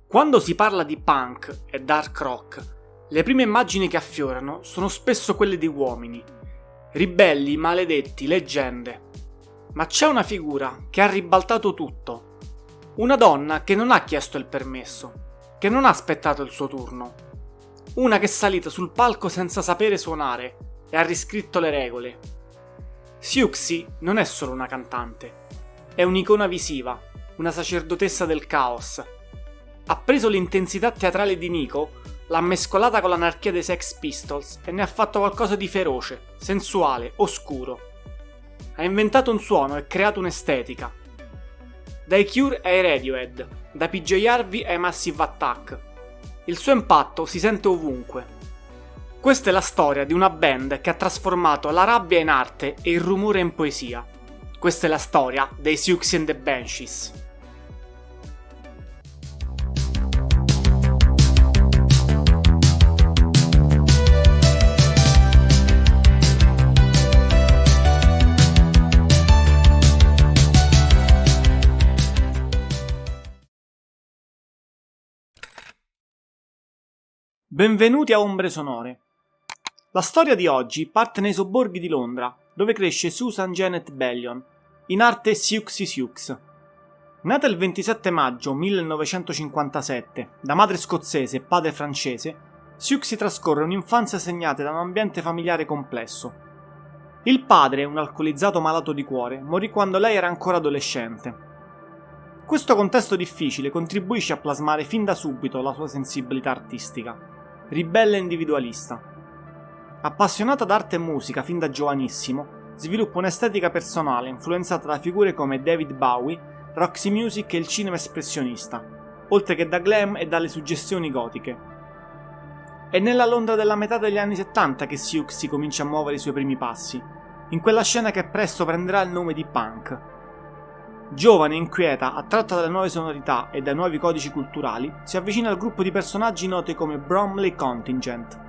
Quando si parla di punk e dark rock, le prime immagini che affiorano sono spesso quelle di uomini, ribelli, maledetti, leggende. Ma c'è una figura che ha ribaltato tutto. Una donna che non ha chiesto il permesso, che non ha aspettato il suo turno. Una che è salita sul palco senza sapere suonare e ha riscritto le regole. Siouxsie non è solo una cantante, è un'icona visiva, una sacerdotessa del caos. Ha preso l'intensità teatrale di Nico, l'ha mescolata con l'anarchia dei Sex Pistols e ne ha fatto qualcosa di feroce, sensuale, oscuro. Ha inventato un suono e creato un'estetica. Dai Cure ai Radiohead, da PJ Harvey ai Massive Attack. Il suo impatto si sente ovunque. Questa è la storia di una band che ha trasformato la rabbia in arte e il rumore in poesia. Questa è la storia dei Siouxsie and the Banshees. Benvenuti a Ombre Sonore. La storia di oggi parte nei sobborghi di Londra, dove cresce Susan Janet Bellion, in arte Siouxsie Sioux. Nata il 27 maggio 1957, da madre scozzese e padre francese, Siouxsie trascorre un'infanzia segnata da un ambiente familiare complesso. Il padre, un alcolizzato malato di cuore, morì quando lei era ancora adolescente. Questo contesto difficile contribuisce a plasmare fin da subito la sua sensibilità artistica. Ribelle e individualista. Appassionata d'arte e musica fin da giovanissimo, sviluppa un'estetica personale influenzata da figure come David Bowie, Roxy Music e il cinema espressionista, oltre che da glam e dalle suggestioni gotiche. È nella Londra della metà degli anni 70 che Siouxsie comincia a muovere i suoi primi passi, in quella scena che presto prenderà il nome di punk. Giovane e inquieta, attratta dalle nuove sonorità e dai nuovi codici culturali, si avvicina al gruppo di personaggi noti come Bromley Contingent,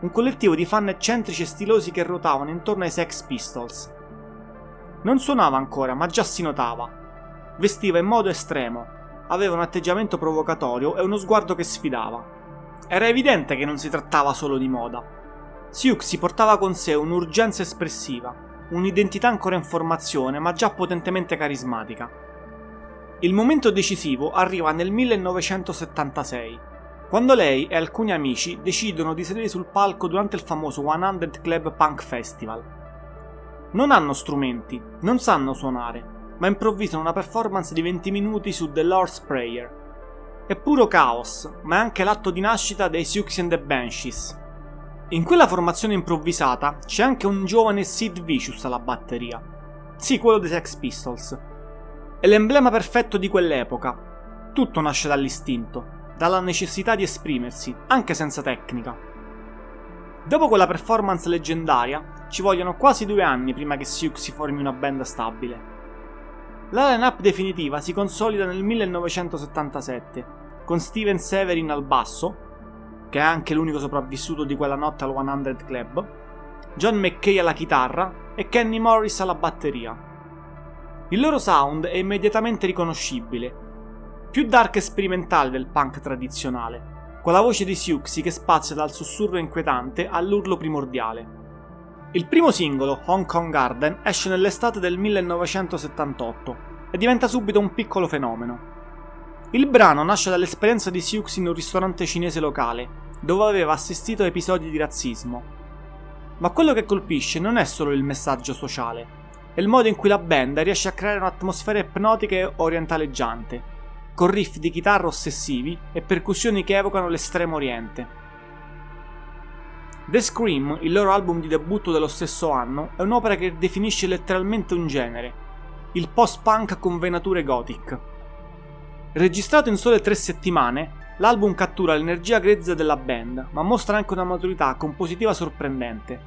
un collettivo di fan eccentrici e stilosi che ruotavano intorno ai Sex Pistols. Non suonava ancora, ma già si notava. Vestiva in modo estremo, aveva un atteggiamento provocatorio e uno sguardo che sfidava. Era evidente che non si trattava solo di moda. Siouxsie portava con sé un'urgenza espressiva, un'identità ancora in formazione ma già potentemente carismatica. Il momento decisivo arriva nel 1976, quando lei e alcuni amici decidono di sedere sul palco durante il famoso 100 Club Punk Festival. Non hanno strumenti, non sanno suonare, ma improvvisano una performance di 20 minuti su The Lord's Prayer. È puro caos, ma è anche l'atto di nascita dei Siouxsie and the Banshees. In quella formazione improvvisata c'è anche un giovane Sid Vicious alla batteria. Sì, quello dei Sex Pistols. È l'emblema perfetto di quell'epoca. Tutto nasce dall'istinto, dalla necessità di esprimersi, anche senza tecnica. Dopo quella performance leggendaria, ci vogliono quasi 2 anni prima che Siouxsie formi una band stabile. La line-up definitiva si consolida nel 1977, con Steven Severin al basso, che è anche l'unico sopravvissuto di quella notte al 100 Club, John McKay alla chitarra e Kenny Morris alla batteria. Il loro sound è immediatamente riconoscibile, più dark e sperimentale del punk tradizionale, con la voce di Siouxsie che spazia dal sussurro inquietante all'urlo primordiale. Il primo singolo, Hong Kong Garden, esce nell'estate del 1978 e diventa subito un piccolo fenomeno. Il brano nasce dall'esperienza di Siouxsie in un ristorante cinese locale, dove aveva assistito a episodi di razzismo. Ma quello che colpisce non è solo il messaggio sociale, è il modo in cui la band riesce a creare un'atmosfera ipnotica e orientaleggiante, con riff di chitarra ossessivi e percussioni che evocano l'estremo oriente. The Scream, il loro album di debutto dello stesso anno, è un'opera che definisce letteralmente un genere, il post-punk con venature gothic. Registrato in sole 3 settimane, l'album cattura l'energia grezza della band, ma mostra anche una maturità compositiva sorprendente.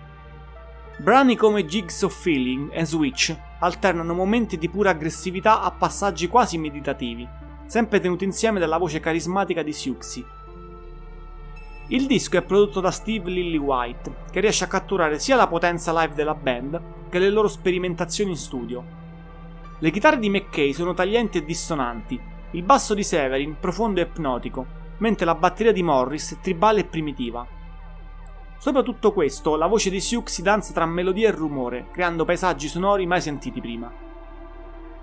Brani come Jigs of Feeling e Switch alternano momenti di pura aggressività a passaggi quasi meditativi, sempre tenuti insieme dalla voce carismatica di Siouxsie. Il disco è prodotto da Steve Lillywhite, che riesce a catturare sia la potenza live della band che le loro sperimentazioni in studio. Le chitarre di McKay sono taglienti e dissonanti, il basso di Severin profondo e ipnotico, mentre la batteria di Morris è tribale e primitiva. Sopra tutto questo, la voce di Siouxsie danza tra melodia e rumore, creando paesaggi sonori mai sentiti prima.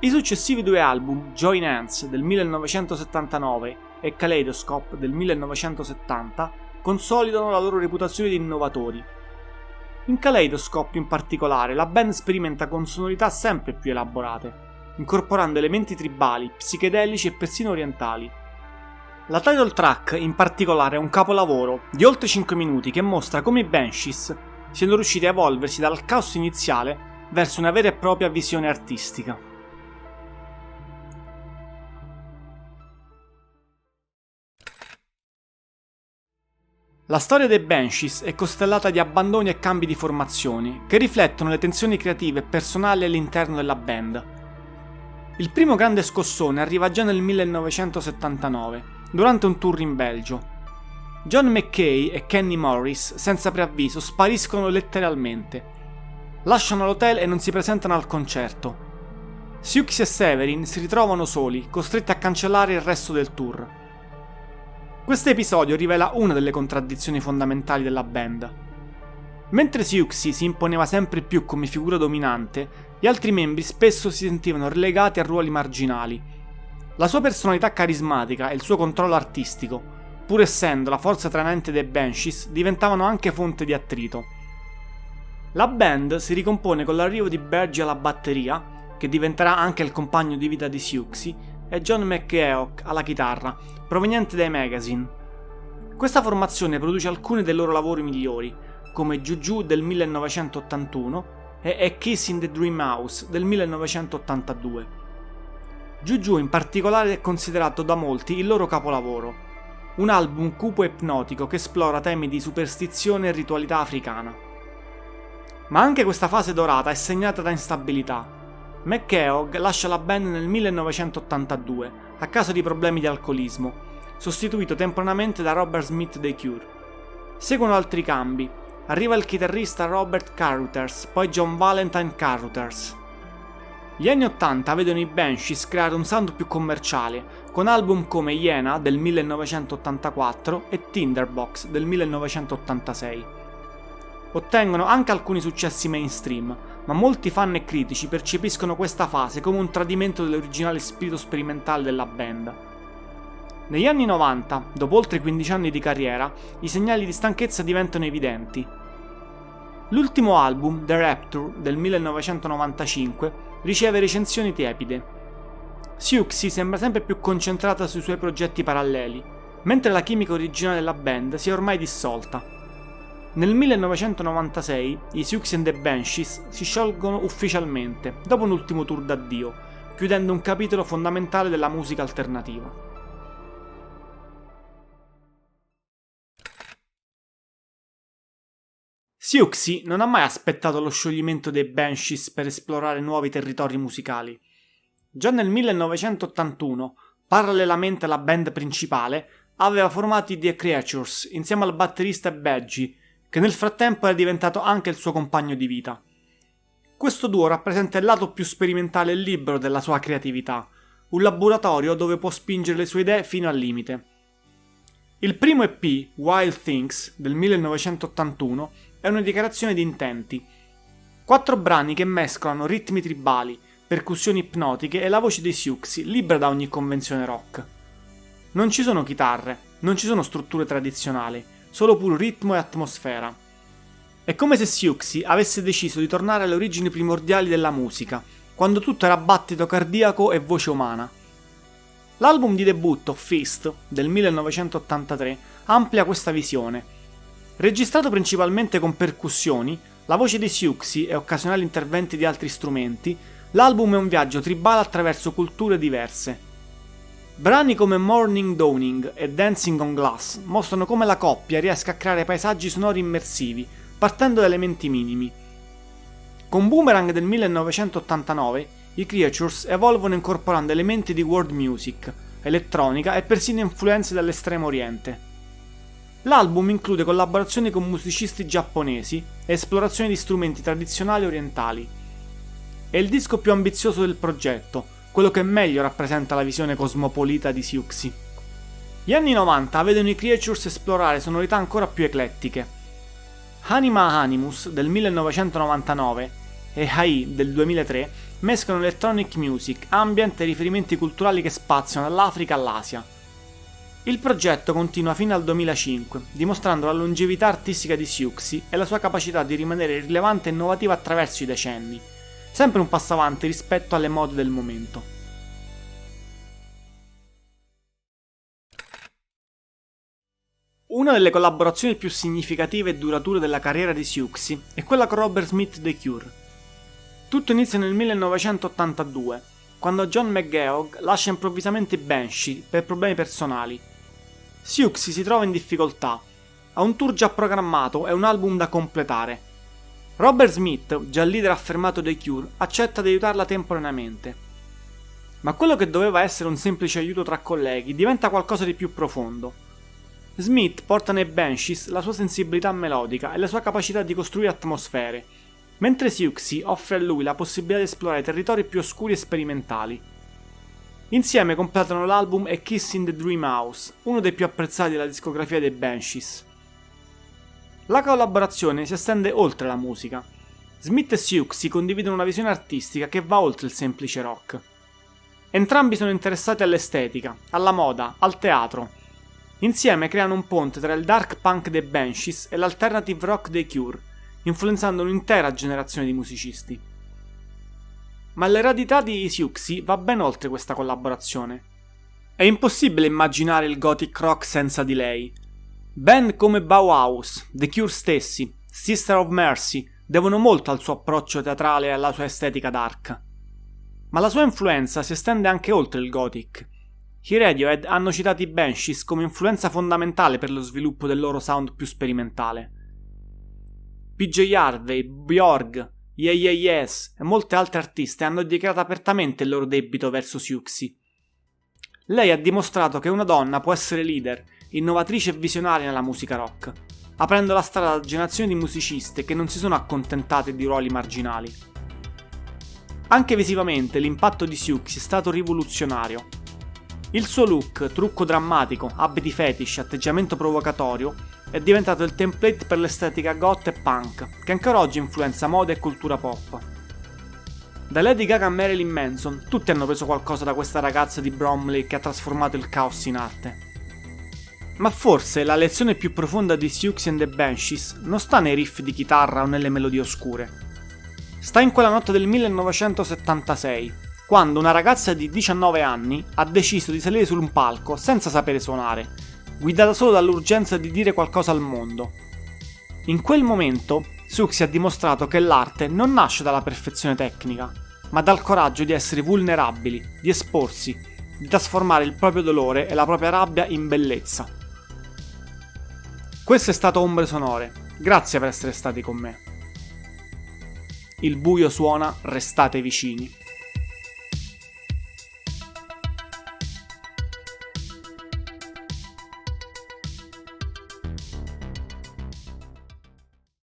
I successivi due album, Join Hands del 1979 e Kaleidoscope del 1970, consolidano la loro reputazione di innovatori. In Kaleidoscope, in particolare, la band sperimenta con sonorità sempre più elaborate, incorporando elementi tribali, psichedelici e persino orientali. La title track, in particolare, è un capolavoro di oltre 5 minuti che mostra come i Banshees siano riusciti a evolversi dal caos iniziale verso una vera e propria visione artistica. La storia dei Banshees è costellata di abbandoni e cambi di formazioni, che riflettono le tensioni creative e personali all'interno della band. Il primo grande scossone arriva già nel 1979, durante un tour in Belgio. John McKay e Kenny Morris, senza preavviso, spariscono letteralmente. Lasciano l'hotel e non si presentano al concerto. Siouxsie e Severin si ritrovano soli, costretti a cancellare il resto del tour. Questo episodio rivela una delle contraddizioni fondamentali della band. Mentre Siouxsie si imponeva sempre più come figura dominante, gli altri membri spesso si sentivano relegati a ruoli marginali. La sua personalità carismatica e il suo controllo artistico, pur essendo la forza trainante dei Banshees, diventavano anche fonte di attrito. La band si ricompone con l'arrivo di Bergie alla batteria, che diventerà anche il compagno di vita di Siouxsie, e John McEoch alla chitarra, proveniente dai Magazine. Questa formazione produce alcuni dei loro lavori migliori, come Juju del 1981 e A Kiss in the Dream House del 1982. Juju in particolare è considerato da molti il loro capolavoro, un album cupo e ipnotico che esplora temi di superstizione e ritualità africana. Ma anche questa fase dorata è segnata da instabilità. McEoch lascia la band nel 1982 a causa di problemi di alcolismo, sostituito temporaneamente da Robert Smith dei Cure. Seguono altri cambi. Arriva il chitarrista Robert Carruthers, poi John Valentine Carruthers. Gli anni 80 vedono i Banshees creare un sound più commerciale, con album come Iena del 1984 e Tinderbox del 1986. Ottengono anche alcuni successi mainstream, ma molti fan e critici percepiscono questa fase come un tradimento dell'originale spirito sperimentale della band. Negli anni 90, dopo oltre 15 anni di carriera, i segnali di stanchezza diventano evidenti. L'ultimo album, The Rapture, del 1995, riceve recensioni tiepide. Siouxsie sembra sempre più concentrata sui suoi progetti paralleli, mentre la chimica originale della band si è ormai dissolta. Nel 1996 i Siouxsie and the Banshees si sciolgono ufficialmente, dopo un ultimo tour d'addio, chiudendo un capitolo fondamentale della musica alternativa. Siouxsie non ha mai aspettato lo scioglimento dei Banshees per esplorare nuovi territori musicali. Già nel 1981, parallelamente alla band principale, aveva formato i The Creatures insieme al batterista Bergie, che nel frattempo era diventato anche il suo compagno di vita. Questo duo rappresenta il lato più sperimentale e libero della sua creatività, un laboratorio dove può spingere le sue idee fino al limite. Il primo EP, Wild Things, del 1981, è una dichiarazione di intenti. 4 brani che mescolano ritmi tribali, percussioni ipnotiche e la voce dei Siouxsie, libera da ogni convenzione rock. Non ci sono chitarre, non ci sono strutture tradizionali, solo puro ritmo e atmosfera. È come se Siouxsie avesse deciso di tornare alle origini primordiali della musica, quando tutto era battito cardiaco e voce umana. L'album di debutto, Fist, del 1983, amplia questa visione. Registrato principalmente con percussioni, la voce di Siouxsie e occasionali interventi di altri strumenti, l'album è un viaggio tribale attraverso culture diverse. Brani come Morning Dawning e Dancing on Glass mostrano come la coppia riesca a creare paesaggi sonori immersivi, partendo da elementi minimi. Con Boomerang del 1989, i Creatures evolvono incorporando elementi di world music, elettronica e persino influenze dall'estremo oriente. L'album include collaborazioni con musicisti giapponesi e esplorazioni di strumenti tradizionali orientali. È il disco più ambizioso del progetto, quello che meglio rappresenta la visione cosmopolita di Siouxsie. Gli anni 90 vedono i Creatures esplorare sonorità ancora più eclettiche. Anima Animus del 1999 e Hai del 2003 mescolano electronic music, ambient e riferimenti culturali che spaziano dall'Africa all'Asia. Il progetto continua fino al 2005, dimostrando la longevità artistica di Siouxsie e la sua capacità di rimanere rilevante e innovativa attraverso i decenni, sempre un passo avanti rispetto alle mode del momento. Una delle collaborazioni più significative e durature della carriera di Siouxsie è quella con Robert Smith dei Cure. Tutto inizia nel 1982, quando John McGeoch lascia improvvisamente i Banshee per problemi personali. Siouxsie si trova in difficoltà, ha un tour già programmato e un album da completare. Robert Smith, già leader affermato dei Cure, accetta di aiutarla temporaneamente. Ma quello che doveva essere un semplice aiuto tra colleghi diventa qualcosa di più profondo. Smith porta nei Banshees la sua sensibilità melodica e la sua capacità di costruire atmosfere, mentre Siouxsie offre a lui la possibilità di esplorare territori più oscuri e sperimentali. Insieme completano l'album A Kiss in the Dream House, uno dei più apprezzati della discografia dei Banshees. La collaborazione si estende oltre la musica. Smith e Siouxsie condividono una visione artistica che va oltre il semplice rock. Entrambi sono interessati all'estetica, alla moda, al teatro. Insieme creano un ponte tra il dark punk dei Banshees e l'alternative rock dei Cure, influenzando un'intera generazione di musicisti. Ma l'eredità di Siouxsie va ben oltre questa collaborazione. È impossibile immaginare il gothic rock senza di lei. Band come Bauhaus, The Cure stessi, Sister of Mercy devono molto al suo approccio teatrale e alla sua estetica dark. Ma la sua influenza si estende anche oltre il gothic. I Radiohead hanno citato i Banshees come influenza fondamentale per lo sviluppo del loro sound più sperimentale. PJ Harvey, Björk, Yeah Yeah Yes e molte altre artiste hanno dichiarato apertamente il loro debito verso Siouxsie. Lei ha dimostrato che una donna può essere leader, innovatrice e visionaria nella musica rock, aprendo la strada a generazioni di musiciste che non si sono accontentate di ruoli marginali. Anche visivamente l'impatto di Siouxsie è stato rivoluzionario. Il suo look, trucco drammatico, abiti fetish, atteggiamento provocatorio, è diventato il template per l'estetica goth e punk, che ancora oggi influenza moda e cultura pop. Da Lady Gaga a Marilyn Manson, tutti hanno preso qualcosa da questa ragazza di Bromley che ha trasformato il caos in arte. Ma forse la lezione più profonda di Siouxsie and the Banshees non sta nei riff di chitarra o nelle melodie oscure. Sta in quella notte del 1976, quando una ragazza di 19 anni ha deciso di salire su un palco senza sapere suonare, guidata solo dall'urgenza di dire qualcosa al mondo. In quel momento, Siouxsie ha dimostrato che l'arte non nasce dalla perfezione tecnica, ma dal coraggio di essere vulnerabili, di esporsi, di trasformare il proprio dolore e la propria rabbia in bellezza. Questo è stato Ombre Sonore, grazie per essere stati con me. Il buio suona, restate vicini.